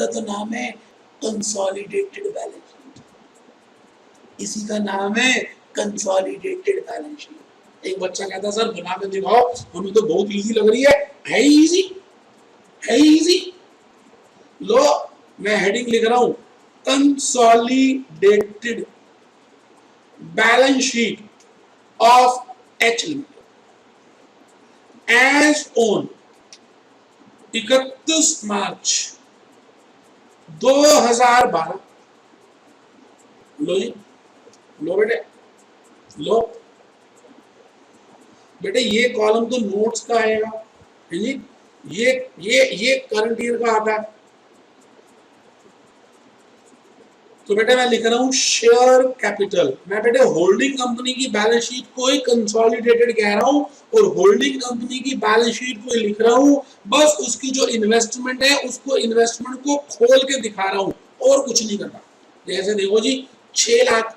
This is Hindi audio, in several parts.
तो नाम है कंसोलिडेटेड बैलेंस शीट। इसी का नाम है कंसोलिडेटेड बैलेंस शीट। एक बच्चा कहता सर बना के दिखाओ, हमें तो बहुत इजी लग रही है इजी, है इजी। लो मैं हेडिंग लिख रहा हूं, consolidated balance sheet of H limited as on 31 March 2012। लो जी, लो बेटे, लो बेटे, ये कॉलम तो नोट्स का आएगा, है जी। ये करंट ईयर का आता है। तो बेटे मैं लिख रहा हूं शेयर कैपिटल। मैं बेटे होल्डिंग कंपनी की बैलेंस शीट को ही कंसोलिडेटेड कह रहा हूं और होल्डिंग कंपनी की बैलेंस शीट को ही लिख रहा हूं। बस उसकी जो इन्वेस्टमेंट है उसको इन्वेस्टमेंट को खोल के दिखा रहा हूं और कुछ नहीं करना। जैसे देखो जी 6 लाख,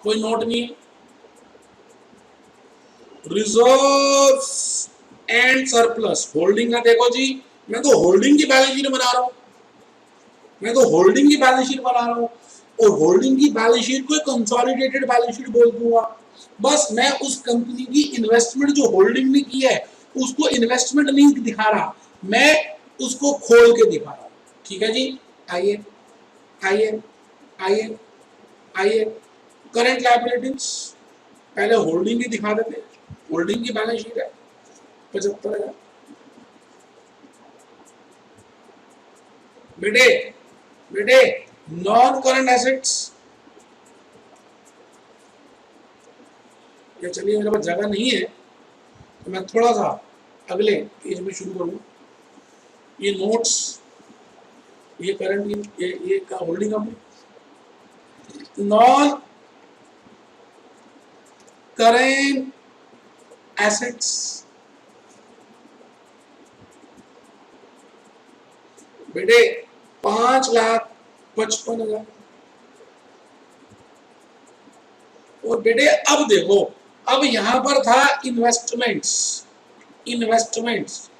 कोई नोट नहीं है। रिजर्व एंड सरप्लस होल्डिंग का देखो जी, मैं तो होल्डिंग की बैलेंस शीट बना रहा हूं, मैं तो होल्डिंग की बैलेंस शीट बना रहा हूं और होल्डिंग की बैलेंस शीट को कंसोलिडेटेड बैलेंस शीट बोल दूंगा। बस मैं उस कंपनी की इन्वेस्टमेंट जो होल्डिंग ने की है उसको इन्वेस्टमेंट नहीं दिखा रहा, मैं उसको खोल के दिखा रहा हूं। ठीक है जी, आइए आइए आइए आइए, करंट लायबिलिटीज पहले होल्डिंग की दिखा देते। होल्डिंग की बैलेंस शीट है 75,000। बेटे बेटे नॉन करंट एसेट्स, या चलिए मेरे पास जगह नहीं है तो मैं थोड़ा सा अगले पेज में शुरू करूँ। ये नोट्स, ये करंट, ये का holding company, non current assets बेटे 5,55,000। और बेटे अब देखो, अब यहां पर था इन्वेस्टमेंट्स, इन्वेस्टमेंट्स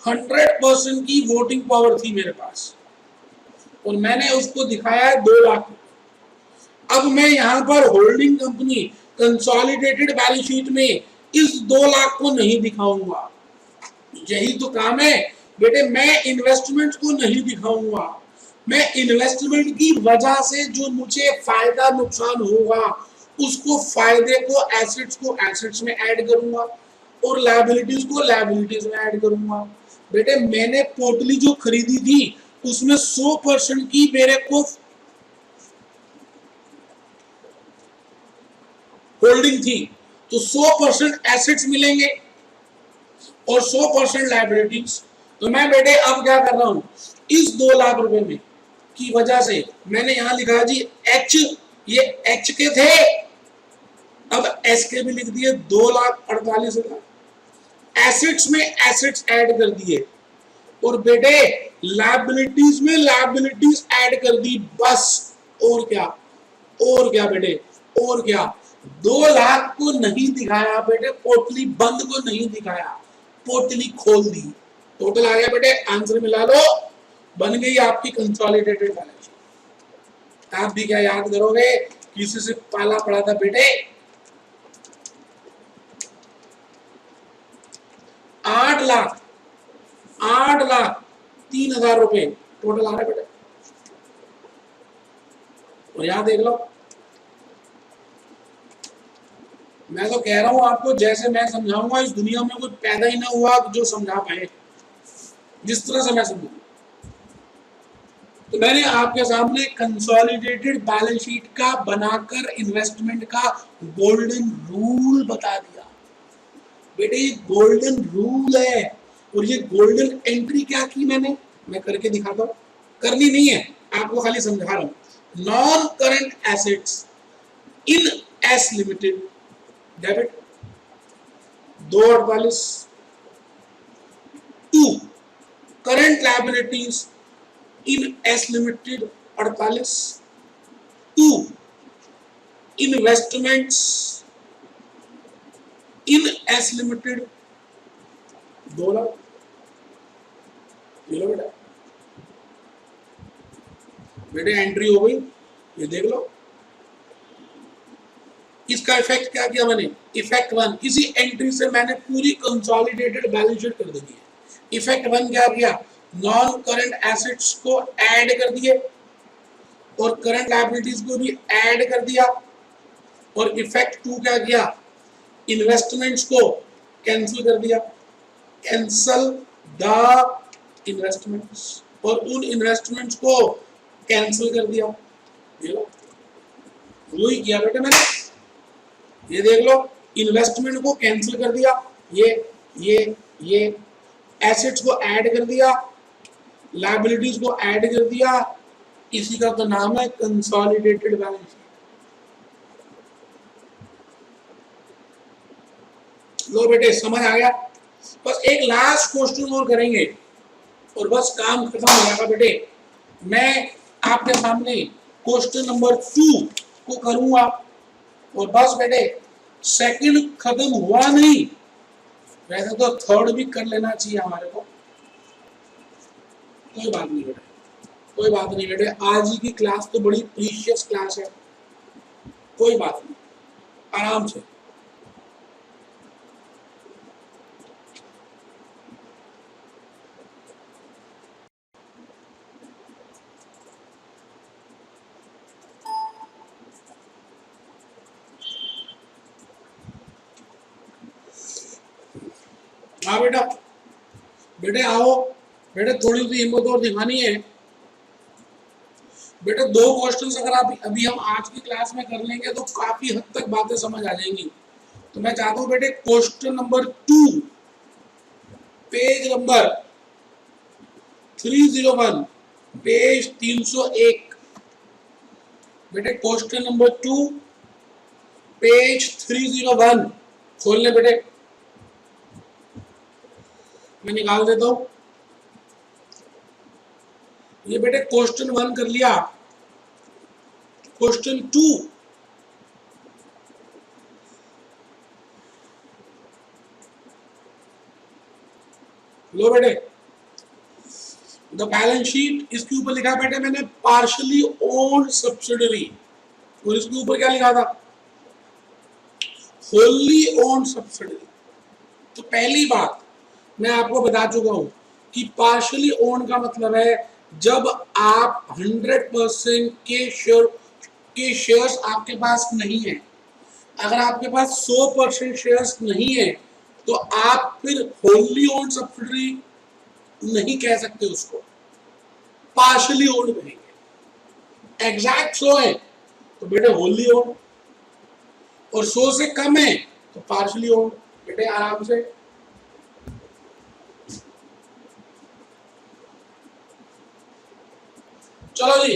100% की वोटिंग पावर थी मेरे पास और मैंने उसको दिखाया है 2 लाख। अब मैं यहां पर holding company consolidated balance sheet में इस 2 लाख को नहीं दिखाऊंगा। यही तो काम है बेटे, मैं इन्वेस्टमेंट को नहीं दिखाऊंगा, मैं इन्वेस्टमेंट की वजह से जो मुझे फायदा नुकसान होगा उसको फायदे को एसेट्स में ऐड करूंगा और लायबिलिटीज को लायबिलिटीज में ऐड करूंगा। बेटे मैंने पोटली जो खरीदी थी उसमें 100% की मेरे को होल्डिंग थी, तो 100% एसेट्स मिलेंगे और 100% लायबिलिटीज। तो मैं बेटे अब क्या कर रहा हूं, इस 2 लाख रुपए में की वजह से मैंने यहां लिखा जी एच, ये एच के थे, अब एस के भी लिख दिए 2,48,000। एसेट्स में एसेट्स ऐड कर दिए और बेटे लायबिलिटीज में लायबिलिटीज ऐड कर दी, बस। और क्या, और क्या बेटे, और क्या। 2 लाख को नहीं दिखाया बेटे, पोटली बंद को नहीं दिखाया, पोटली खोल दी। टोटल आ गया बेटे, आंसर मिला लो, बन गई आपकी कंसोलिडेटेड बैलेंस शीट। आप भी क्या याद करोगे, किसी से पाला पड़ा था बेटे। 8,03,000 रुपए टोटल आ रहा है बेटे। और यहां देख लो, मैं तो कह रहा हूं आपको, जैसे मैं समझाऊंगा इस दुनिया में कोई पैदा ही ना हुआ जो समझा पाए जिस तरह से मैं समझाऊंगा। तो मैंने आपके सामने कंसोलिडेटेड बैलेंस शीट का बनाकर इन्वेस्टमेंट का गोल्डन रूल बता दिया। बेटे ये गोल्डन रूल है और ये गोल्डन एंट्री क्या की मैंने, मैं करके दिखाता हूं, करनी नहीं है, आपको खाली समझा रहा हूं। Non current assets in S limited debit 2,48, to current liabilities in S limited 48, to investments in S limited 2 lakh, ये लो बेटा, बेटे एंट्री हो गई, ये देख लो। इसका इफेक्ट क्या किया मैंने, इफेक्ट वन, किसी एंट्री से मैंने पूरी कंसोलिडेटेड बैलेंस शीट कर दी है। इफेक्ट वन क्या किया, नॉन करंट एसेट्स को ऐड कर दिए और करंट लायबिलिटीज को भी ऐड कर दिया। और इफेक्ट टू क्या किया, इन्वेस्टमेंट्स को कैंसिल कर दिया, कैंसल द इन्वेस्टमेंट्स, और उन इन्वेस्टमेंट्स को कैंसिल कर दिया। वही किया बेटे मैंने, ये देख लो, इन्वेस्टमेंट को कैंसिल कर दिया, ये एसेट्स को ऐड कर दिया, लायबिलिटीज को ऐड कर दिया, इसी का तो नाम है कंसोलिडेटेड बैलेंस शीट। लो बेटे समझ आ गया। बस एक लास्ट क्वेश्चन और करेंगे और बस काम खत्म हो जाएगा बेटे। मैं आपके सामने क्वेश्चन नंबर 2 को करूंगा और बस बेटे सेकंड खत्म हुआ नहीं, वैसे तो थर्ड भी कर लेना चाहिए हमारे को। कोई बात नहीं बेटे, कोई बात नहीं बेटे, आज ही की क्लास तो बड़ी प्रीशियस क्लास है, कोई बात नहीं, आराम से। हाँ बेटा, बेटे आओ बेटे, थोड़ी सी हिम्मत और दिखानी है बेटे। 2 क्वेश्चंस अगर आप अभी हम आज की क्लास में कर लेंगे तो काफी हद तक बातें समझ आ जाएंगी। तो मैं चाहता हूं बेटे question number 2 page number 301 page 301 बेटे, क्वेश्चन नंबर 2 पेज 301 खोल ले बेटे, मैं निकाल देता हूं। ये बेटे क्वेश्चन 1 कर लिया, क्वेश्चन 2 लो बेटे, द बैलेंस शीट, इसके ऊपर लिखा बेटे मैंने पार्शली ओन्ड सब्सिडरी, और इसके ऊपर क्या लिखा था, होली ओन्ड सब्सिडरी। तो पहली बात मैं आपको बता चुका हूं कि पार्शली ओन्ड का मतलब है जब आप 100% के शेयर्स आपके पास नहीं है। अगर आपके पास 100% शेयर्स नहीं है तो आप फिर होली ओन्ड सब्सिडरी नहीं कह सकते, उसको पार्शली ओन्ड कहेंगे। एग्जैक्ट 100 है तो बेटे होली ओन्ड, और 100 से कम है तो पार्शली ओन्ड। बेटे आराम से, चलो जी।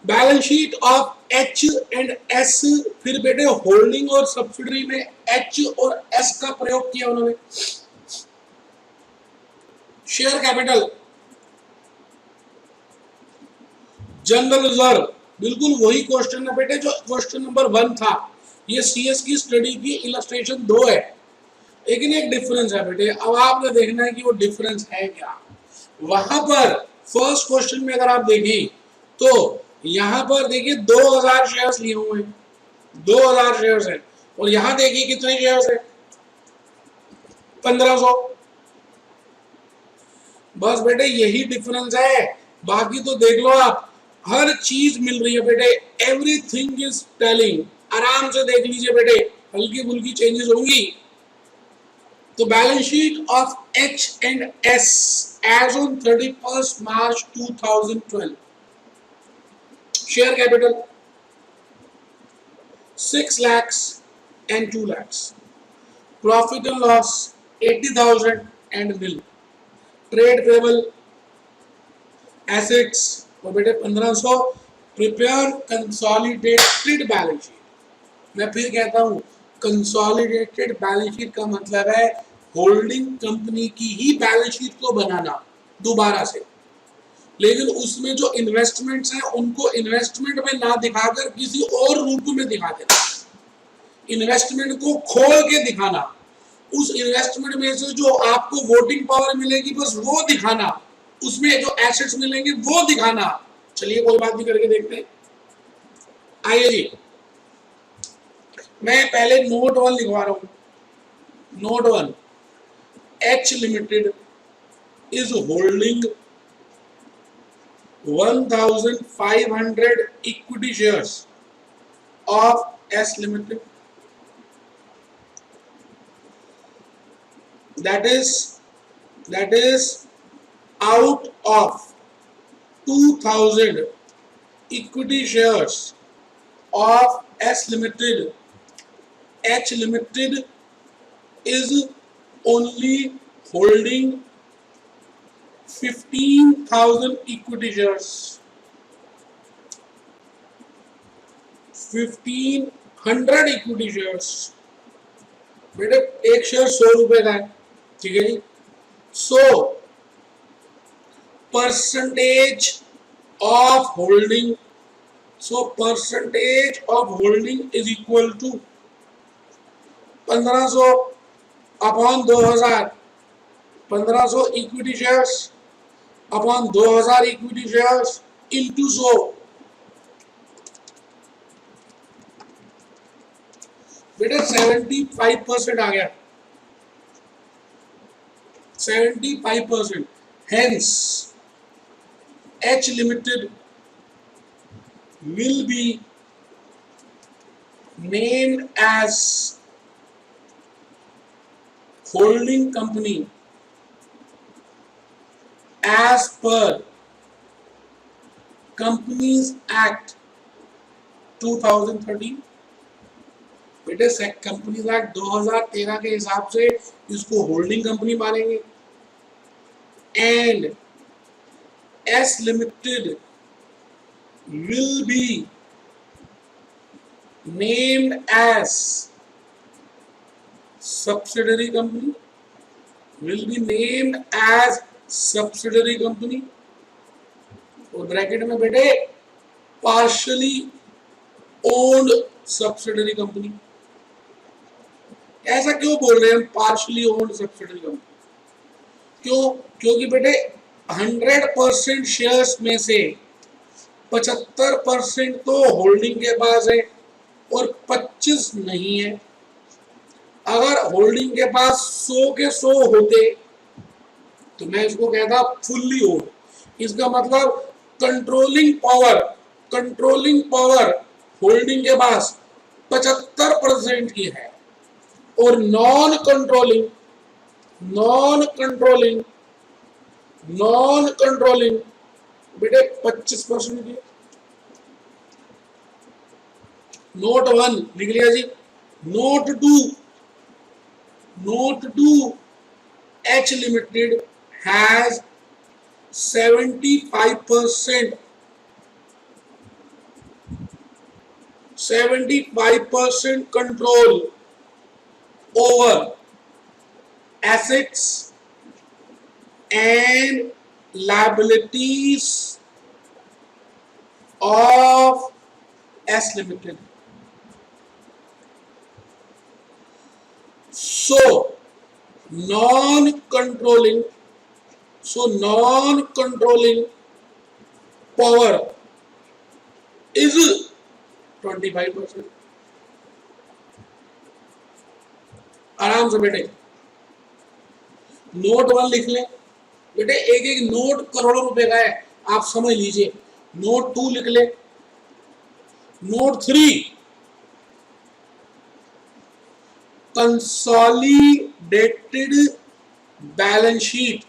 Balance sheet of H and S, फिर बेटे होल्डिंग और सब्सिडरी में एच और एस का प्रयोग किया उन्होंने। शेयर कैपिटल, जनरल रिजर्व, बिल्कुल वही क्वेश्चन है बेटे जो क्वेश्चन नंबर 1 था। ये सीएस की स्टडी की इलस्ट्रेशन 2 है, लेकिन एक डिफरेंस है बेटे। अब आपने देखना है कि वो डिफरेंस है क्या। वहां पर फर्स्ट क्वेश्चन में अगर आप देखें तो यहां पर देखिए 2000 शेयर्स लिए हुए हैं, 2000 शेयर्स है, और यहां देखिए कितने शेयर्स है, 1500। बस बेटे यही डिफरेंस है, बाकी तो देख लो आप, हर चीज मिल रही है बेटे, एवरीथिंग इज टेलिंग। आराम से देख लीजिए बेटे, हल्की फुल्की चेंजेस होंगी। तो balance sheet of H and S as on 31st March 2012, share capital 6 lakhs and 2 lakhs, profit and loss 80,000 and nil, trade payable assets और बेटे 1500। प्रिपेयर कंसोलिडेटेड बैलेंस शीट, मैं फिर कहता हूं कंसोलिडेटेड बैलेंस शीट का मतलब है होल्डिंग कंपनी की ही बैलेंस शीट को बनाना दोबारा से, लेकिन उसमें जो इन्वेस्टमेंट्स हैं उनको इन्वेस्टमेंट में ना दिखाकर किसी और रूप में दिखा देना, इन्वेस्टमेंट को खोल के दिखाना। उस इन्वेस्टमेंट में से जो आपको वोटिंग पावर मिलेगी बस वो दिखाना, उसमें जो एसेट्स मिलेंगे वो दिखाना। चलिए कोई बात नहीं, करके देखते हैं। आइए जी, मैं पहले नोट 1 लिखवा रहा हूं। Note 1, H limited is holding 1500 equity shares of S Limited, that is out of 2000 equity shares of S Limited. H Limited is only holding 15,000 equity shares, 1500 equity shares। बेटे एक शेयर 100 रुपए का है, ठीक है जी। So percentage of holding, so percentage of holding is equal to 1500 upon 2000, 1500 equity shares upon 2000 equity shares into 100। बेटा 75% आ गया, 75%। Hence H Limited will be named as holding company as per Companies Act 2013। बेटे कंपनीज एक्ट 2013 के हिसाब से इसको होल्डिंग कंपनी मानेंगे। And S Limited will be named as subsidiary company, will be named as subsidiary company। और ब्रैकेट में बेटे पार्शियली ओन्ड सब्सिडरी कंपनी। ऐसा क्यों बोल रहे हैं हम पार्शियली ओन्ड सब्सिडरी कंपनी? क्यों? क्योंकि बेटे 100% शेयर्स में से 75% तो होल्डिंग के पास है और 25 नहीं है। अगर होल्डिंग के पास 100 के 100 होते तो मैं इसको कहता फुल्ली ओन्ड। इसका मतलब कंट्रोलिंग पावर होल्डिंग के पास 75% की है और नॉन कंट्रोलिंग बेटे 25% की। नोट 1 लिख लिया जी। Note 2 H Limited has 75% control over assets and liabilities of S Limited। So non-controlling power is 25%। आराम से बेटे नोट 1 लिख लें। बेटे एक एक नोट करोड़ों रुपए का है, आप समझ लीजिए। नोट 2 लिख ले। Note 3 consolidated balance sheet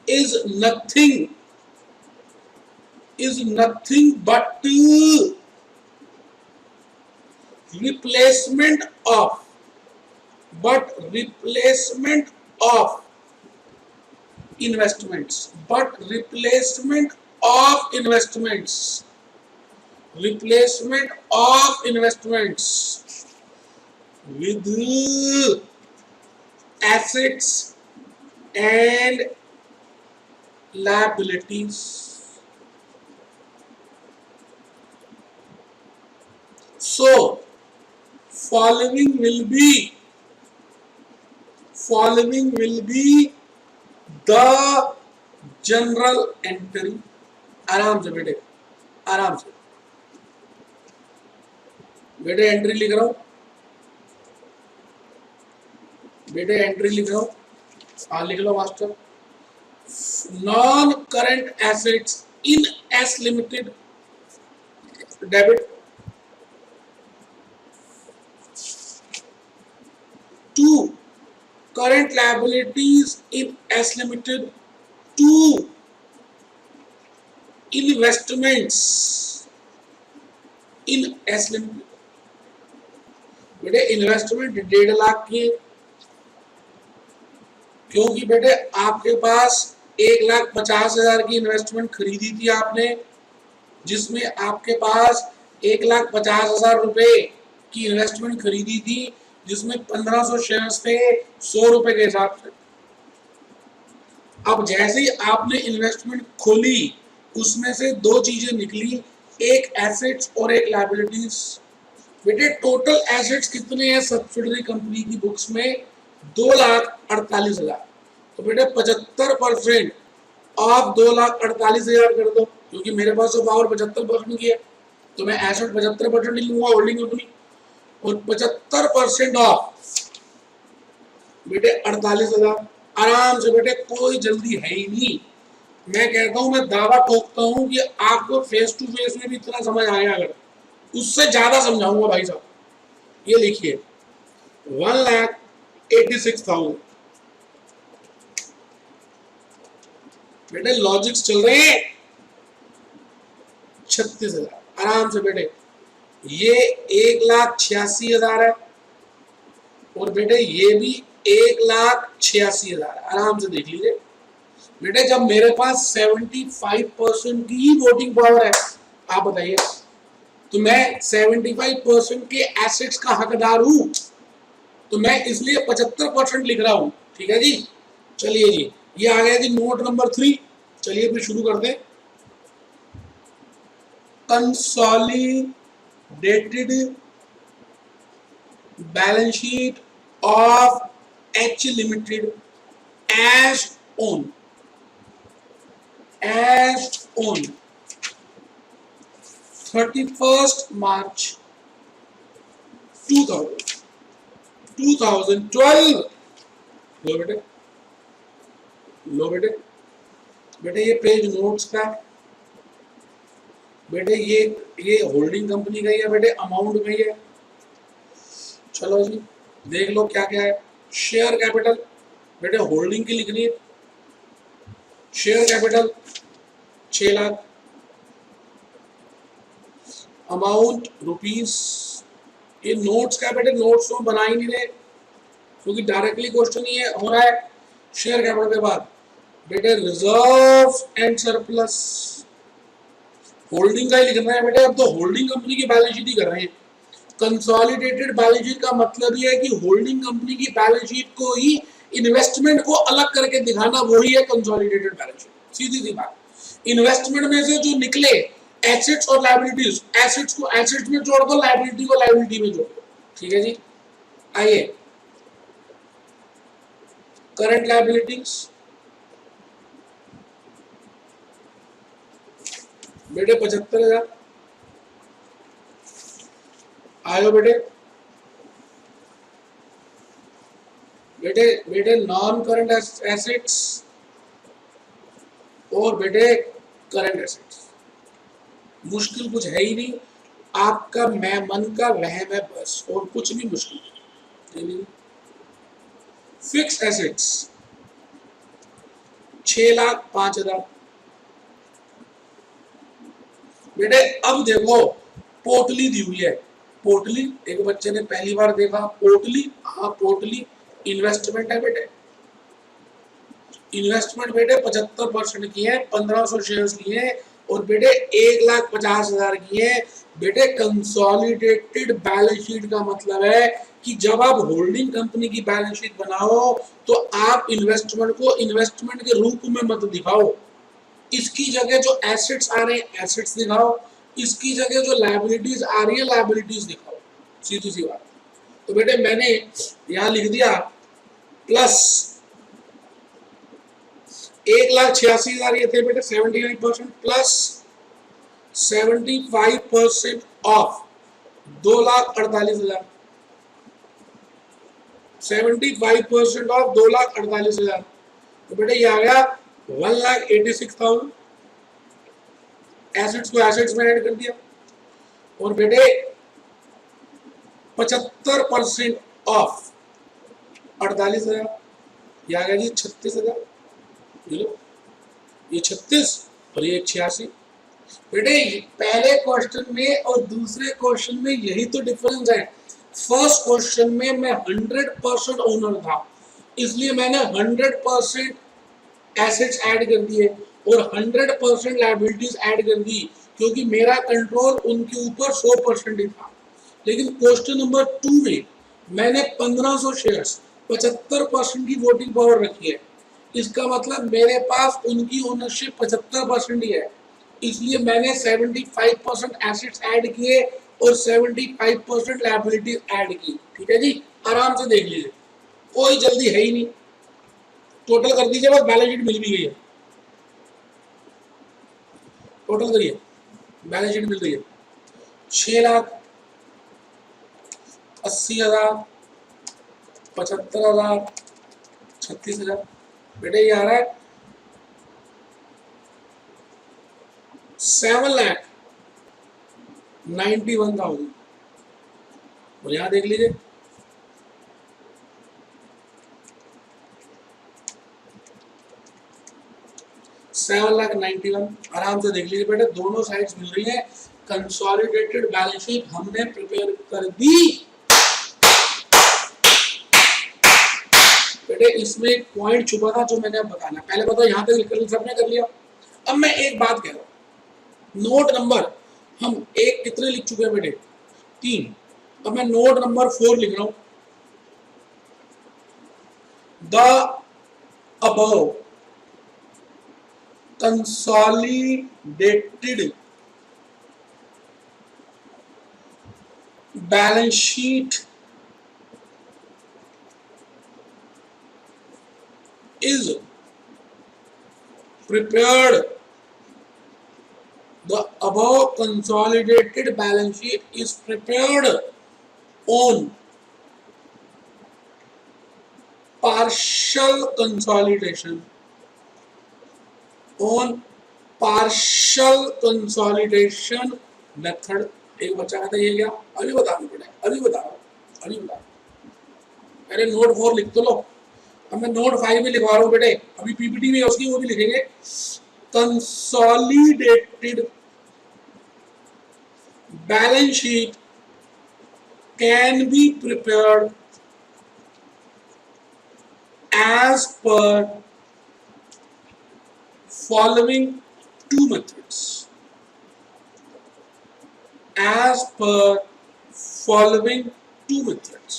is nothing but replacement of investments, with assets and liabilities। So following will be following will be the general entry. आराम से बेटे, आराम से बेटे, एंट्री लिख रहा हूं बेटे, एंट्री लिख रहा हूं। हाँ लिख लो master. Non current assets in S limited debit to current liabilities in S Limited to investments in S Limited। बेटे इन्वेस्टमेंट 1.5 लाख की, क्योंकि बेटे आपके पास 1,50,000 की इन्वेस्टमेंट खरीदी थी आपने, जिसमें आपके पास 1,50,000 रुपए की इन्वेस्टमेंट खरीदी थी, जिसमें 1500 शेयर्स थे 100 रुपए के हिसाब से। अब जैसे ही आपने इन्वेस्टमेंट खोली, उसमें से दो चीजें निकली, एक एसेट्स और एक लायबिलिटीज। बेटे टोटल एसेट्स कितने हैं सब्सिडरी कंपनी की बुक्स में? 2,48,000। तो बेटे 75% ऑफ 2,48,000 कर दो, क्योंकि मेरे पास तो पावर 75% की है, तो मैं एसेट 75% लिख लूंगा होल्डिंग कंपनी, और 75% ऑफ बेटे 48,000। आराम से बेटे, कोई जल्दी है ही नहीं। मैं कहता हूं, मैं दावा ठोकता हूं कि आपको फेस टू फेस में भी इतना समझ आया, अगर उससे ज्यादा समझाऊंगा भाई साहब। ये लिखिए 1,86,000। बेटे लॉजिक्स चल रहे हैं। 36,000। आराम से बेटे, ये 1,86,000 है, और बेटे ये भी 1,86,000। आराम से देख लीजिए बेटे, जब मेरे पास 75% की ही वोटिंग पावर है, आप बताइए, तो मैं 75% के एसेट्स का हकदार हूं, तो मैं इसलिए 75% लिख रहा हूं। ठीक है जी, चलिए जी, ये आ गया जी नोट नंबर 3। चलिए फिर शुरू करते हैं। Consolidated balance sheet of H limited as on 31st March 2012। लो बेटे, लो बेटे, बेटे ये पेज नोट्स का है बेटे, ये होल्डिंग कंपनी का ही है बेटे, अमाउंट में ही है। चलो जी देख लो क्या क्या है। शेयर कैपिटल बेटे होल्डिंग की लिखनी है। Share capital 6 lakh. Amount rupees. ये नोट्स का बेटे, नोट्स तो बना ही नहीं रहे, क्योंकि डायरेक्टली क्वेश्चन ये हो रहा है। शेयर कैपिटल के बाद बेटे रिजर्व एंड सरप्लस, होल्डिंग का ही लिखना है बेटे। अब तो होल्डिंग कंपनी की बैलेंस शीट ही कर रहे हैं। कंसोलिडेटेड बैलेंस शीट का मतलब ये है कि होल्डिंग कंपनी की बैलेंस शीट को ही इन्वेस्टमेंट को अलग करके दिखाना, वही है कंसोलिडेटेड बैलेंस शीट। सीधी सी बात, इन्वेस्टमेंट में से जो निकले एसेट्स और लायबिलिटीज, एसेट्स को एसेट्स में जोड़ दो, लायबिलिटी को लायबिलिटी में जोड़ दो। ठीक है जी, आइए करंट लायबिलिटीज बेटे 75,000 आयो बेटे। बेटे बेटे नॉन करंट एसेट्स और बेटे करंट एसेट्स, मुश्किल कुछ है ही नहीं, आपका मैं मन का वहम है बस, और कुछ भी मुश्किल नहीं। फिक्स एसेट्स 6,05,000 बेटे। अब देखो पोटली दी हुई है, पोटली एक बच्चे ने पहली बार देखा, पोटली, हाँ पोटली इन्वेस्टमेंट है बेटे। इन्वेस्टमेंट बेटे 75% की है, 1500 शेयर्स की है, और बेटे 1,50,000 की है। बेटे कंसोलिडेटेड बैलेंस शीट का मतलब है कि जब आप होल्डिंग कंपनी की बैलेंस शीट बनाओ, तो आप इन्वेस्टमेंट को इन्वेस्टमेंट के रूप में मत दिखाओ। इसकी जगह जो एसेट्स आ रहे हैं एसेट्स दिखाओ, इसकी जगह जो लायबिलिटीज आ रही है लायबिलिटीज दिखाओ। सीधी सी बात। तो बेटे मैंने यहाँ लिख दिया प्लस 1,86,000 ये थे बेटे 75% प्लस 75% ऑफ 2,48,000, 75% ऑफ 2,48,000, तो बेटे ये आ गया 1,86,000। एसेट्स को एसेट्स में ऐड कर दिया और बेटे 75% ऑफ 48,000, ये आ गया जी 36,000। ये 36 और ये 86। बेटे पहले क्वेश्चन में और दूसरे क्वेश्चन में यही तो डिफरेंस है। फर्स्ट क्वेश्चन में मैं 100% ओनर था, इसलिए मैंने 100% एसेट्स ऐड कर दिए और 100% लायबिलिटीज ऐड कर दी, क्योंकि मेरा कंट्रोल उनके ऊपर 100% ही था। लेकिन क्वेश्चन नंबर 2 में मैंने 1500 शेयर्स 75% की वोटिंग पावर रखी है, इसका मतलब मेरे पास उनकी ओनरशिप 75% ही है, इसलिए मैंने 75% एसेट्स ऐड किए और 75% लायबिलिटीज ऐड की। ठीक है जी, आराम से देख लीजिए, कोई जल्दी है ही नहीं। टोटल कर दीजिए, बस बैलेंस शीट मिल भी गई है। टोटल करिए, बैलेंस शीट मिल रही है 6,80,000, 75,000, 36,000। बेटे ये आ रहा है 7,91,000। और यहां देख लीजिए 7,91,000, आराम से देख लीजिए बेटे, दोनों साइड्स मिल रही है। कंसोलिडेटेड बैलेंस शीट हमने प्रिपेयर कर दी बेटे। इसमें एक पॉइंट छुपा था जो मैंने अब बताना, पहले बताओ यहां तक सबने कर लिया। अब मैं एक बात कह रहा हूं, नोट नंबर हम एक कितने लिख चुके हैं बेटे, 3। अब मैं नोट नंबर 4 लिख रहा हूं। The above consolidated balance sheet is prepared. The above consolidated balance sheet is prepared on partial consolidation. On partial consolidation method। एक बच्चा कहता है ये क्या, अभी बता रहा हूँ, अभी बता रहा हूँ। अरे नोट 4 लिख तो लो, अब मैं नोट 5 भी लिखवा रहा हूँ बेटे, अभी पीपीटी में उसकी वो भी लिखेंगे। Consolidated balance sheet can be prepared as per following 2 methods, as per following 2 methods।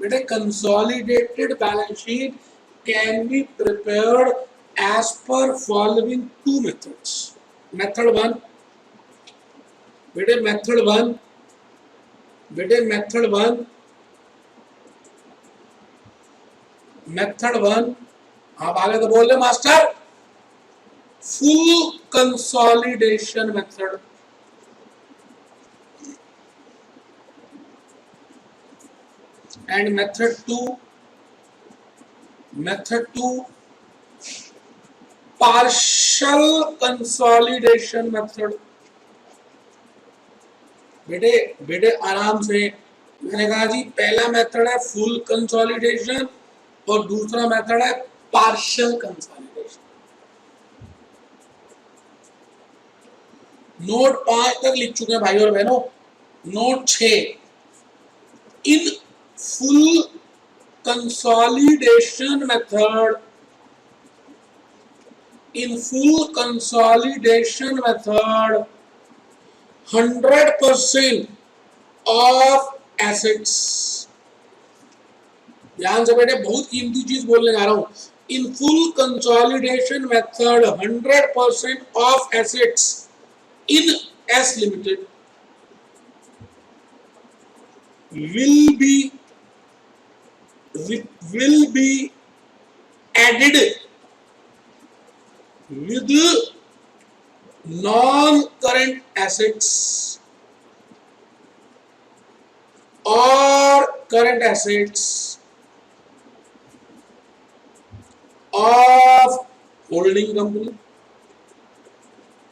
बेटे consolidated balance sheet can be prepared as per following 2 methods। method 1 बेटे, method 1 बेटे, method 1 आप आगे तो बोल रहे master, full consolidation method. And method 2 partial consolidation method. बेटे आराम से, मैंने कहा जी पहला मेथड है फुल कंसोलिडेशन और दूसरा मेथड है पार्शियल कंसोलिडेशन। नोट 5 तक लिख चुके हैं भाई और बहनों। Note 6, in full consolidation method, in full consolidation method 100% of assets. ध्यान से बेटे, बहुत कीमती चीज बोलने जा रहा हूं। In full consolidation method, 100% of assets in S Limited will be will be added with non-current assets or current assets of holding company,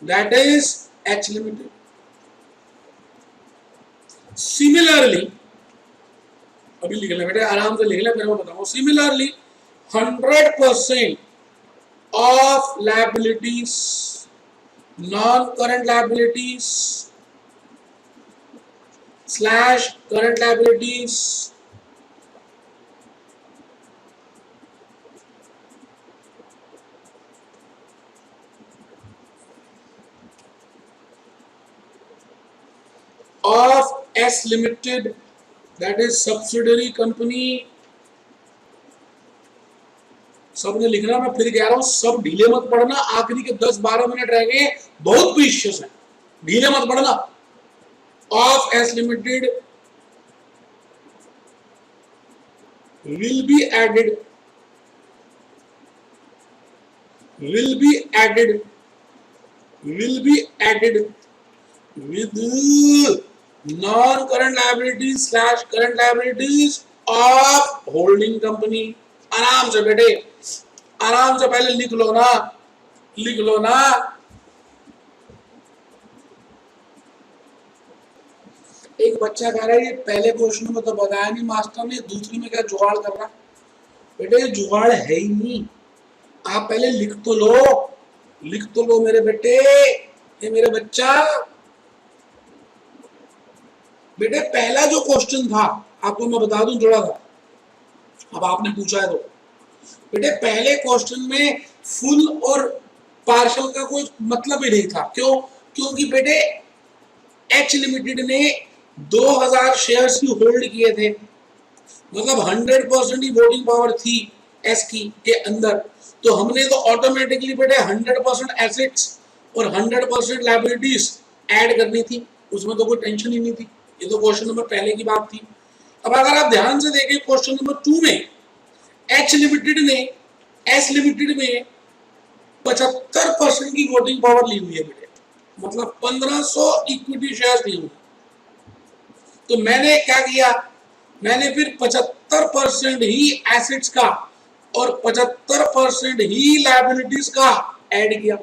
that is H Limited. Similarly, अभी लिख ले बेटे, आराम से लिख ले, मेरे को बताओ. Similarly, 100% of liabilities, non-current liabilities slash current liabilities of S Limited, that is subsidiary company. सबने लिखना, मैं फिर कह रहा हूं, सब ढीले मत पढ़ना, आखिरी के 10-12 मिनट रह गए, बहुत प्रीशियस है, ढीले मत पढ़ना. Of S limited will be added with non-current liabilities slash current liabilities of holding company. आराम से बेटे, आराम से पहले लिख लो ना, लिख लो ना. एक बच्चा कह रहा है ये पहले क्वेश्चन में तो बताया नहीं मास्टर ने, दूसरी में क्या जुगाड़ कर रहा. बेटे जुगाड़ है ही नहीं, आप पहले लिख तो लो, लिख तो लो मेरे बेटे, ये मेरे बच्चा. बेटे पहला जो क्वेश्चन था, आपको मैं बता दूं थोड़ा सा, अब आपने पूछा है तो. बेटे पहले क्वेश्चन में फुल और पार्शल का कोई मतलब ही नहीं था. क्यों? क्योंकि बेटे एच लिमिटेड ने 2000 शेयर्स ही होल्ड किए थे, मतलब 100% ही वोटिंग पावर थी एस की के अंदर. तो हमने तो ऑटोमेटिकली बेटे 100% एसेट्स और 100% लायबिलिटीज ऐड करनी थी, उसमें तो कोई टेंशन ही नहीं थी. ये तो क्वेश्चन नंबर पहले की बात थी. अब अगर आप ध्यान से देखें क्वेश्चन नंबर 2 में एच लिमिटेड ने एस लिमिटेड में 75% की वोटिंग पावर ली हुई है बेटे, मतलब 1500 इक्विटी शेयर्स ली हुई. तो मैंने क्या किया, मैंने फिर 75% ही एसेट्स का और 75% ही लायबिलिटीज का ऐड किया,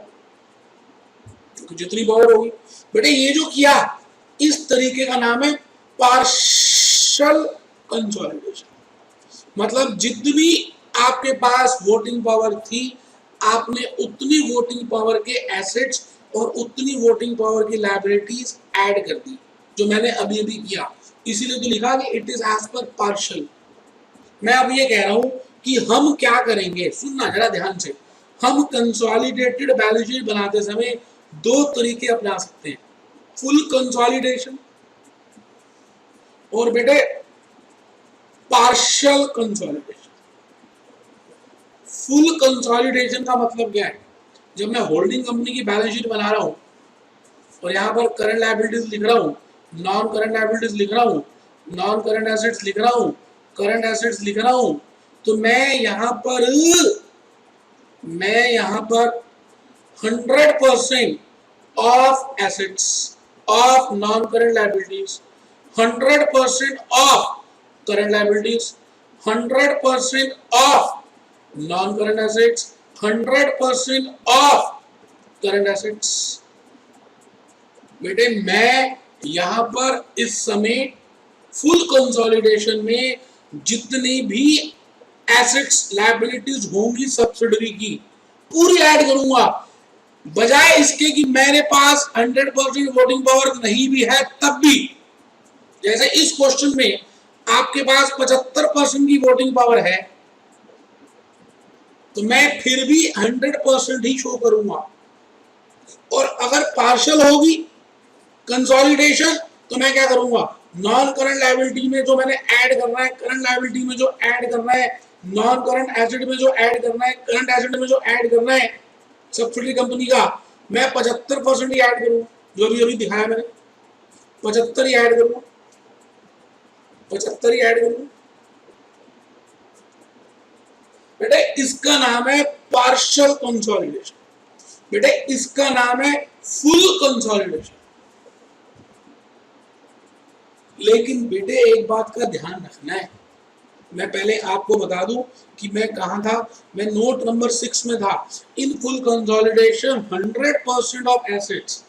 तो जितनी पावर होगी. बेटे ये जो किया, इस तरीके का नाम है पार्शियल कंसोलिडेशन. मतलब जितनी आपके पास वोटिंग पावर थी, आपने उतनी वोटिंग पावर के एसेट्स और उतनी वोटिंग पावर की लायबिलिटीज ऐड कर दी, जो मैंने अभी अभी किया. इसीलिए तो लिखा कि it is as per partial. मैं अब ये कह रहा हूं कि हम क्या करेंगे, सुनना जरा ध्यान से. हम कंसोलिडेटेड बैलेंस शीट बनाते समय दो तरीके अपना सकते हैं, फुल कंसोलिडेशन और बेटे पार्शियल कंसोलिडेशन. फुल कंसोलिडेशन का मतलब क्या है, जब मैं होल्डिंग कंपनी की बैलेंस शीट बना रहा हूं और यहां पर करंट लायबिलिटीज लिख रहा हूं, नॉन करंट लायबिलिटीज लिख रहा हूं, नॉन करंट एसेट्स लिख रहा हूं, करंट एसेट्स लिख रहा हूं, तो मैं यहां पर 100% of assets of non current liabilities, 100% of current liabilities, 100% of non current assets, 100% of current assets. बेटे मैं यहां पर इस समय फुल कंसोलिडेशन में जितनी भी एसेट्स लायबिलिटीज होंगी सब्सिडरी की पूरी ऐड करूंगा, बजाय इसके कि मेरे पास 100% वोटिंग पावर नहीं भी है तब भी. जैसे इस क्वेश्चन में आपके पास 75% की वोटिंग पावर है, तो मैं फिर भी 100% ही शो करूंगा. और अगर पार्शियल होगी कंसोलिडेशन, तो मैं क्या करूंगा, नॉन करंट लायबिलिटी में जो मैंने ऐड करना है, करंट लायबिलिटी में जो ऐड करना है, नॉन करंट एसेट में जो ऐड करना है, करंट एसेट में जो ऐड करना है सब्सिडरी कंपनी का, मैं 75% ही ऐड करूंगा, जो भी अभी दिखाया मैंने 75 ही ऐड करूंगा, 75 ही ऐड करूंगा. बेटे इसका नाम है पार्शियल कंसोलिडेशन, बेटे इसका नाम है फुल कंसोलिडेशन। लेकिन बेटे एक बात का ध्यान रखना है, मैं पहले आपको बता दूं कि मैं कहां था, मैं नोट नंबर 6 में था। In full consolidation 100% of assets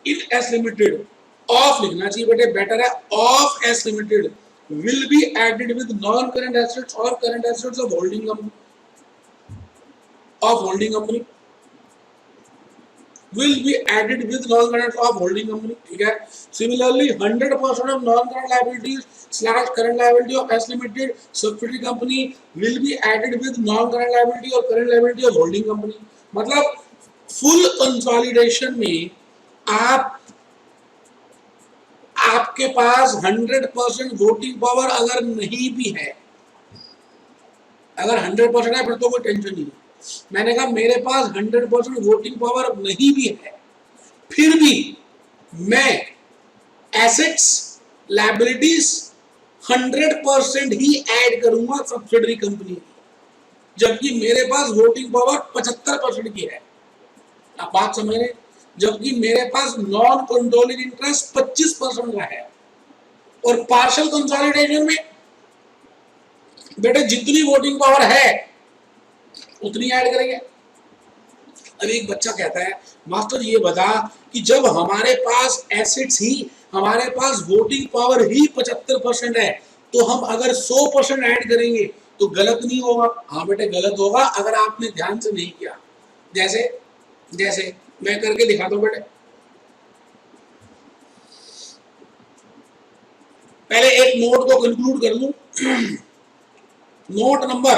in S limited of लिखना चाहिए बेटे, बेटर है of S limited will be added with non current assets और current assets of holding company, of holding company will be added with non-current of holding company, ठीक है। Similarly 100% of non-current liabilities slash current liability of S limited subsidiary company will be added with non-current liability और current liability of holding company। मतलब full consolidation में आप आपके पास 100% वोटिंग पावर अगर नहीं भी है, अगर 100% है फिर तो कोई टेंशन नहीं। मैंने कहा मेरे पास 100% वोटिंग पावर नहीं भी है, फिर भी मैं एसेट्स लायबिलिटीज 100% ही ऐड करूंगा सब्सिडरी कंपनी की, जबकि मेरे पास वोटिंग पावर 75% की है। आप बात समझ रहे, जबकि मेरे पास नॉन कंट्रोलिंग इंटरेस्ट 25% का है। और पार्शियल कंसोलिडेशन में बेटे जितनी वोटिंग पावर है उतनी ऐड करेंगे। अब एक बच्चा कहता है मास्टर ये बता कि जब हमारे पास एसेट्स ही, हमारे पास वोटिंग पावर ही 75% है, तो हम अगर 100% ऐड करेंगे तो गलत नहीं होगा? हाँ बेटे गलत होगा अगर आपने ध्यान से नहीं किया। जैसे जैसे मैं करके दिखाता हूं बेटे। पहले एक नोट को कंक्लूड कर लूं। नोट नंबर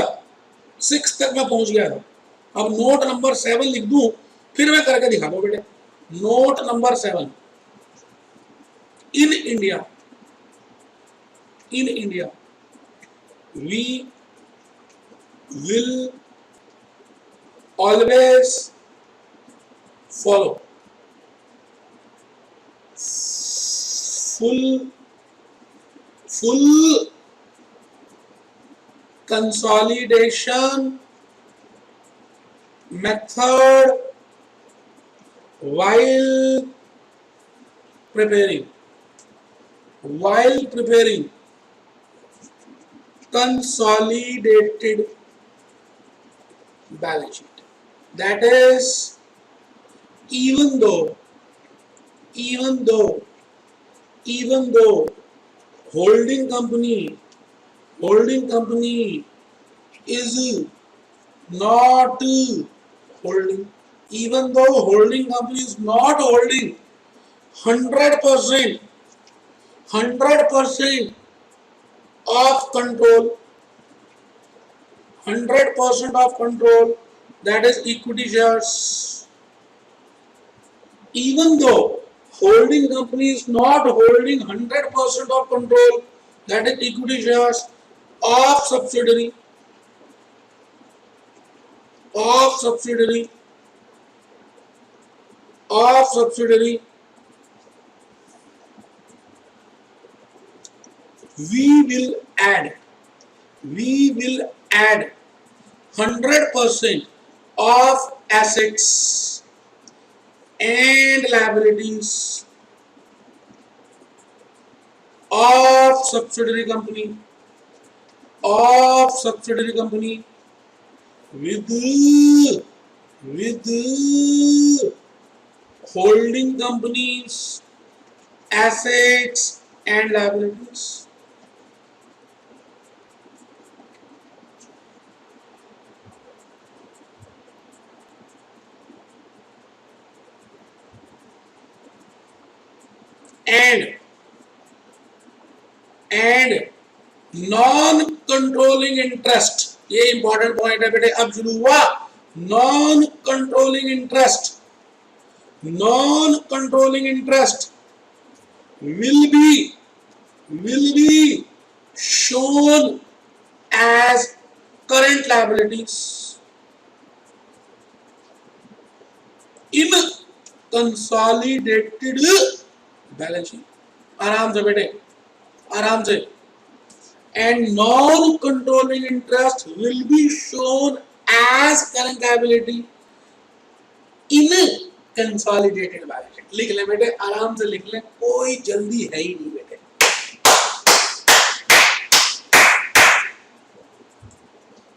6 तक मैं पहुंच गया था, अब नोट नंबर 7 लिख दूं, फिर मैं करके दिखा दूं बेटे। Note number 7, in India we will always follow full consolidation method while preparing consolidated balance sheet. That is, even though holding company is not holding, even though holding company is not holding 100% of control, 100% of control, that is equity shares. Even though holding company is not holding 100% of control, that is equity shares of subsidiary, we will add 100% of assets and liabilities of subsidiary company with holding companies assets and liabilities. And non controlling interest, ये इंपॉर्टेंट पॉइंट है बेटे। अब शुरू हुआ non controlling interest will be shown as current liabilities in consolidated balance sheet। आराम से बेटे, आराम से। and non-controlling interest will be shown as current liability in consolidated balance sheet. लिख ले बेटे, आराम से लिख ले, कोई जल्दी है ही नहीं बेटे।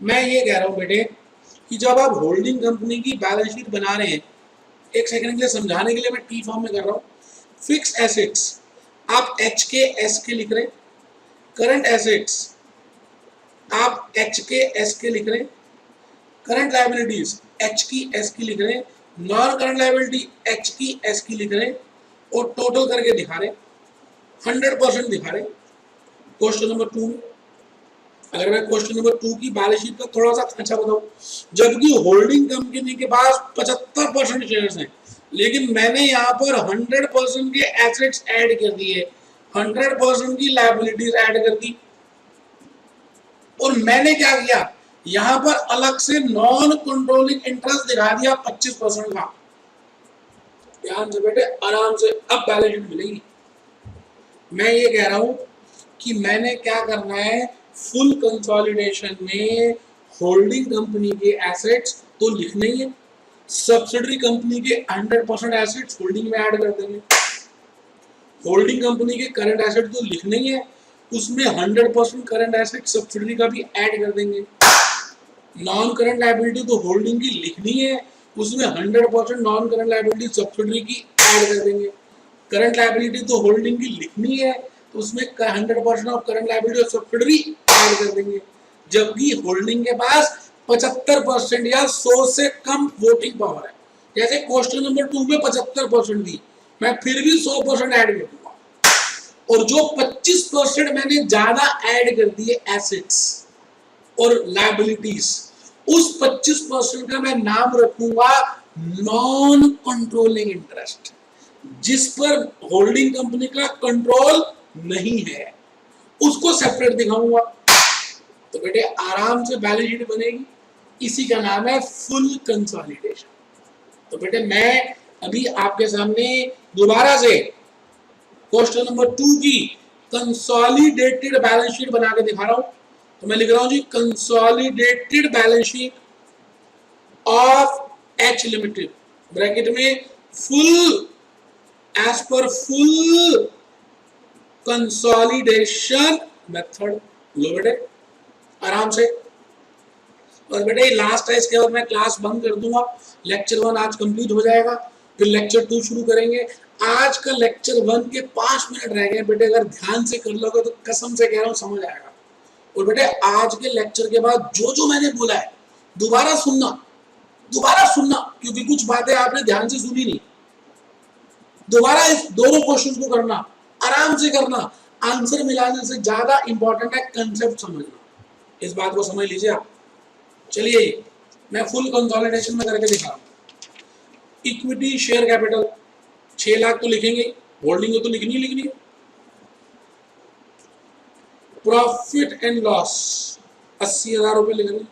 मैं ये कह रहा हूं बेटे कि जब आप होल्डिंग कंपनी की बैलेंस शीट बना रहे हैं, एक सेकंड के लिए समझाने के लिए मैं टी फॉर्म में कर रहा हूं। फिक्स एसेट्स आप एच के एस के लिख रहे हैं, करंट एसेट्स आप एच के एस के लिख रहे हैं, करंट लायबिलिटीज एच की एस की लिख रहे हैं, नॉन करंट लायबिलिटी एच की एस की लिख रहे हैं और टोटल करके दिखा रहे हैं, 100% दिखा रहे हैं। क्वेश्चन नंबर 2 में अगर मैं क्वेश्चन नंबर 2 की बैलेंस शीट का थोड़ा सा अच्छा बताऊं, जबकि होल्डिंग कंपनी के पास 75% शेयर्स हैं, लेकिन मैंने यहाँ पर 100% के एसेट्स ऐड कर दिए, 100% की लायबिलिटीज ऐड कर दी, और मैंने क्या किया, यहाँ पर अलग से नॉन कंट्रोलिंग इंटरेस्ट दिखा दिया 25% का। ध्यान से बेटे, आराम से अब बैलेंस शीट मिलेगी। मैं ये कह रहा हूं कि मैंने क्या करना है, फुल कंसोलिडेशन में होल्डिंग कंपनी के एसेट्स तो लिखने ही है, सब्सिडरी कंपनी के 100% एसेट्स होल्डिंग में ऐड कर देंगे, होल्डिंग कंपनी के करंट एसेट तो लिखने ही है, उसमें 100% करंट एसेट सब्सिडरी का भी ऐड कर देंगे, नॉन करंट लायबिलिटी तो होल्डिंग की लिखनी है, उसमें 100% नॉन करंट लायबिलिटी सब्सिडरी की ऐड कर देंगे, करंट लायबिलिटी तो होल्डिंग की लिखनी है, तो उसमें 100% ऑफ करंट लायबिलिटी और सब्सिडरी ऐड कर देंगे। जबकि होल्डिंग के पास 75% या 100 से कम वोटिंग पावर है, जैसे क्वेश्चन नंबर 2 में 75% थी, मैं फिर भी 100% ऐड कर दूंगा, और जो 25% मैंने ज्यादा ऐड कर दिए एसेट्स और लायबिलिटीज, उस 25% का मैं नाम रखूंगा नॉन कंट्रोलिंग इंटरेस्ट, जिस पर होल्डिंग कंपनी का कंट्रोल नहीं है, उसको सेपरेट दिखाऊंगा। तो बेटे आराम से बैलेंस शीट बनेगी, इसी का नाम है फुल कंसोलिडेशन। तो बेटे मैं अभी आपके सामने दोबारा से क्वेश्चन नंबर 2 की कंसोलिडेटेड बैलेंस शीट बना के दिखा रहा हूं। तो मैं लिख रहा हूं जी, consolidated balance sheet of H limited, bracket में full, as per full consolidation method. लो बेटे आराम से, और बेटे लास्ट है, इसके बाद मैं क्लास बंद कर दूंगा, लेक्चर 1 आज कंप्लीट हो जाएगा, फिर लेक्चर 2 शुरू करेंगे। आज का लेक्चर 1 के 5 मिनट रह गए बेटे, अगर ध्यान से कर लोगे तो कसम से कह रहा हूं समझ आएगा। और बेटे आज के लेक्चर के बाद जो जो मैंने बोला है दोबारा सुनना, क्योंकि कुछ बातें आपने ध्यान से सुनी नहीं। दोबारा इस दोनों क्वेश्चन को करना, आराम से करना, आंसर मिलाने से ज्यादा इंपॉर्टेंट है कंसेप्ट समझना, इस बात को समझ लीजिए आप। चलिए मैं फुल कंसोलिडेशन में करके दिखा रहा हूं। इक्विटी शेयर कैपिटल 6 लाख तो लिखेंगे, होल्डिंग तो लिखनी है। प्रॉफिट एंड लॉस 80,000 रुपए लिखेंगे।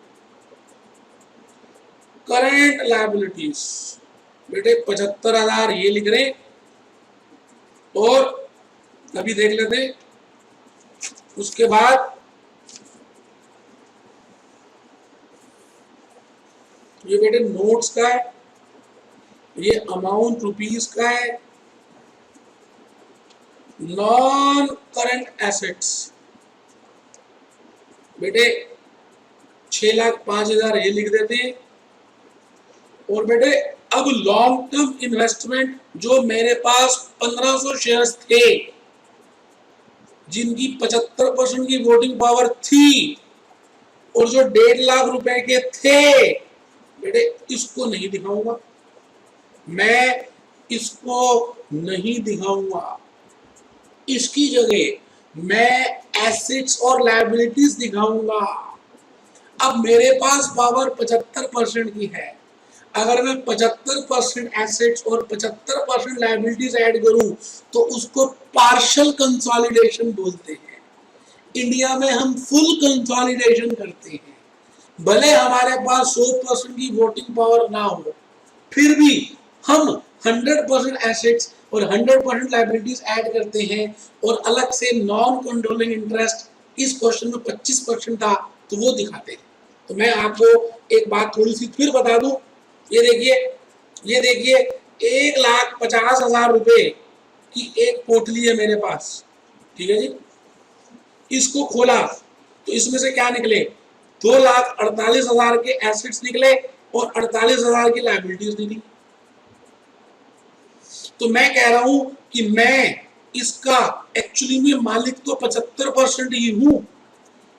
करंट लायबिलिटीज बेटे 75,000 ये लिख रहे हैं, और अभी देख लेते हैं उसके बाद ये बेटे नोट्स का है, ये अमाउंट रुपीस का है, नॉन करंट एसेट्स बेटे 6,05,000 ये लिख देते हैं। और बेटे अब लॉन्ग टर्म इन्वेस्टमेंट जो मेरे पास 1500 शेयर्स थे, जिनकी 75% की वोटिंग पावर थी, और जो 1.5 लाख रुपए के थे बेटे, इसको नहीं दिखाऊंगा, मैं इसको नहीं दिखाऊंगा, इसकी जगह मैं एसेट्स और लायबिलिटीज दिखाऊंगा। अब मेरे पास पावर 75% की है, अगर मैं 75% एसेट्स और 75% लायबिलिटीज ऐड करूं तो उसको पार्शियल कंसोलिडेशन बोलते हैं। इंडिया में हम फुल कंसोलिडेशन करते हैं, भले हमारे पास 100% की वोटिंग पावर ना हो, फिर भी हम 100% एसेट्स और 100% लायबिलिटीज ऐड करते हैं, और अलग से नॉन कंट्रोलिंग इंटरेस्ट इस क्वेश्चन में 25% था तो वो दिखाते हैं। तो मैं आपको एक बात थोड़ी सी फिर बता दूं, ये देखिए 1,50,000 रुपए की एक पोटली है मेरे पास, ठीक है जी। इसको खोला तो इसमें से क्या निकले, 2,48,000 के एसेट्स निकले और 48,000 की लायबिलिटीज निकली। तो मैं कह रहा हूं कि मैं इसका एक्चुअली में मालिक तो 75% ही हूं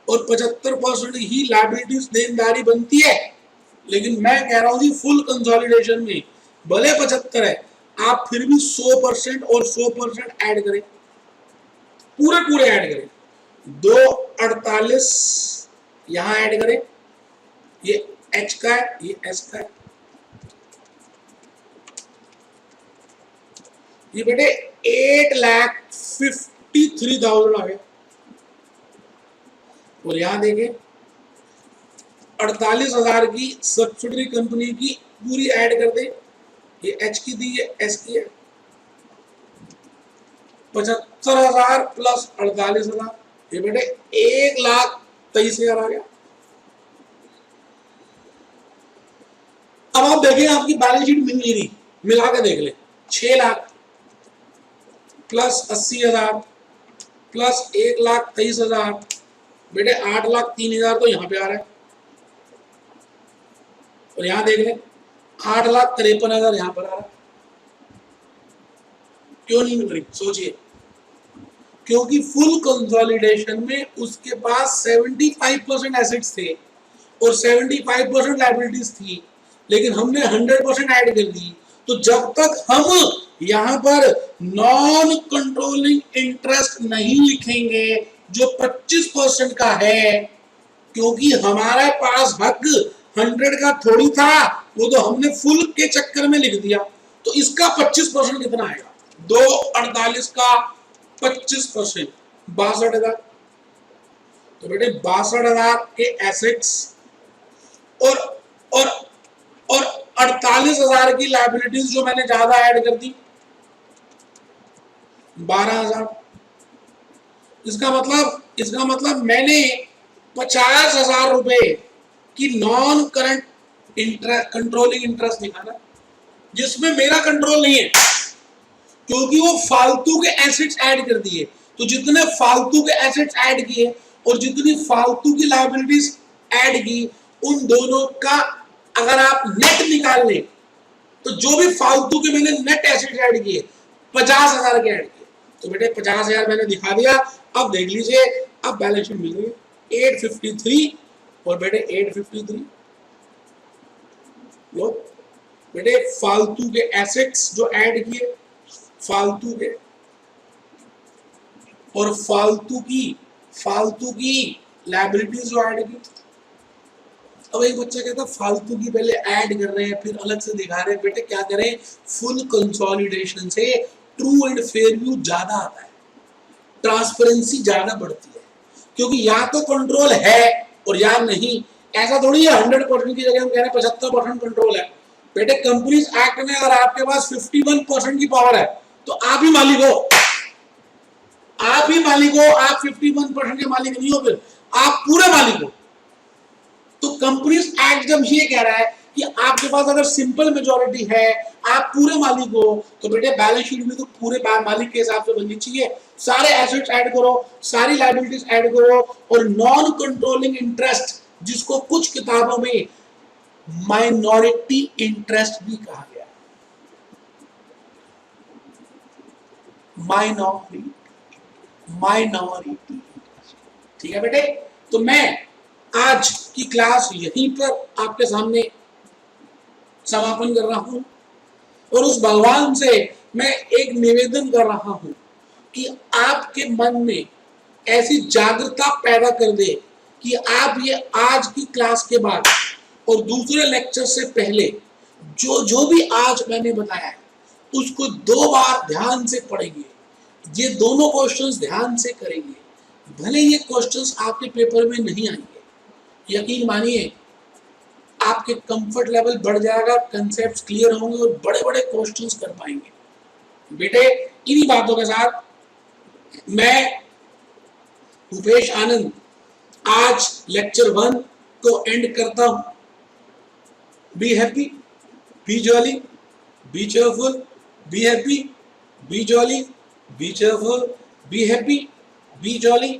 और 75% ही लायबिलिटीज देनदारी बनती है, लेकिन मैं कह रहा हूं जी फुल कंसोलिडेशन में भले 75 है, आप फिर भी 100% और 100% ऐड करें, पूरे ऐड करें। 248 यहां ऐड करें, ये एच का है, ये एस का है, ये बेटे 8,53,000 आ गया। और यहां देखें 48,000 की सब्सिडरी कंपनी की पूरी ऐड कर दे, ये एच की दी है, एस की है, 75,000 प्लस 48,000, ये बेटे 1,23,000 आ गया। अब आप देखें आपकी बैलेंस शीट मिल नहीं रही, मिला के देख ले, 6 लाख प्लस 80,000 प्लस 1,23,000, बेटे 8,03,000 तो यहां पे आ रहा है। और यहां देख ले 8,53,000 यहां पर आ रहा है। क्यों नहीं मिल रही, सोचिए। क्योंकि फुल कंसोलिडेशन में उसके पास 75% एसेट्स थे और 75% लायबिलिटीज थी, लेकिन हमने 100% ऐड कर दी। तो जब तक हम यहां पर नॉन कंट्रोलिंग इंटरेस्ट नहीं लिखेंगे जो 25% का है, क्योंकि हमारे पास हक 100 का थोड़ी था, वो तो हमने फुल के चक्कर में लिख दिया। तो इसका 25% कितना आएगा, 248 का 25%, 62,000। तो बेटे 62,000 के एसेट्स और और और 48,000 की लायबिलिटीज जो मैंने ज्यादा ऐड कर दी, 12,000। इसका मतलब मैंने 50,000 रुपए की नॉन करंट कंट्रोलिंग इंटरेस्ट निकाला, जिसमें मेरा कंट्रोल नहीं है, क्योंकि वो फालतू के एसेट्स ऐड कर दिए। तो जितने फालतू के एसेट्स ऐड किए और जितनी फालतू की लायबिलिटीज ऐड की, उन दोनों का अगर आप नेट निकाल लें तो जो भी फालतू के मैंने नेट एसेट्स ऐड किए 50,000 के ऐड किए, तो बेटे 50,000 मैंने दिखा दिया। अब देख लीजिए, अब बैलेंस शीट मिल रही है 853 और बेटे 853 लो बेटे, फालतू के एसेट्स जो ऐड किए, फालतू के, और फालतू की लायबिलिटीज जो ऐड की। अब एक बच्चा कहता फालतू की पहले ऐड कर रहे हैं फिर अलग से दिखा रहे हैं, बेटे क्या करें, फुल कंसोलिडेशन से ट्रू एंड फेयर व्यू ज्यादा आता है, ट्रांसपेरेंसी ज्यादा बढ़ती है, क्योंकि या तो कंट्रोल है और या नहीं। ऐसा थोड़ी है 100% की जगह हम कह रहे हैं 75% कंट्रोल है। बेटे कंपनीज एक्ट में अगर आपके पास 51% की पावर है तो आप ही मालिक हो, आप ही मालिक हो, आप 51% के मालिक नहीं हो, फिर आप पूरे मालिक हो। तो कंपनीज एक्ट जब ये कह रहा है कि आपके पास अगर सिंपल मेजॉरिटी है, आप पूरे मालिक हो, तो बेटे बैलेंस शीट में तो पूरे मालिक के हिसाब से बननी चाहिए। सारे एसेट्स ऐड करो, सारी लायबिलिटीज ऐड करो, और नॉन कंट्रोलिंग इंटरेस्ट, जिसको कुछ किताबों में माइनॉरिटी इंटरेस्ट भी कहा गया, माइनॉरिटी। ठीक है बेटे, तो मैं आज की क्लास यहीं पर आपके सामने समापन कर रहा हूं और उस भगवान से मैं एक निवेदन कर रहा हूं कि आपके मन में ऐसी जागरूकता पैदा कर दे कि आप ये आज की क्लास के बाद और दूसरे लेक्चर से पहले जो भी आज मैंने बताया है उसको 2 बार ध्यान से पढ़ेंगे, ये दोनों क्वेश्चंस ध्यान से करेंगे। भले ये क्वेश्चंस आपके पेपर में नहीं आएंगे, यकीन मानिए आपके कंफर्ट लेवल बढ़ जाएगा, कंसेप्ट्स क्लियर होंगे और बड़े बड़े क्वेश्चंस कर पाएंगे। बेटे इन्हीं बातों के साथ मैं भूपेश आनंद आज लेक्चर 1 को एंड करता हूं। Be happy, be jolly, be cheerful, be happy, be jolly, be cheerful, be happy, be jolly,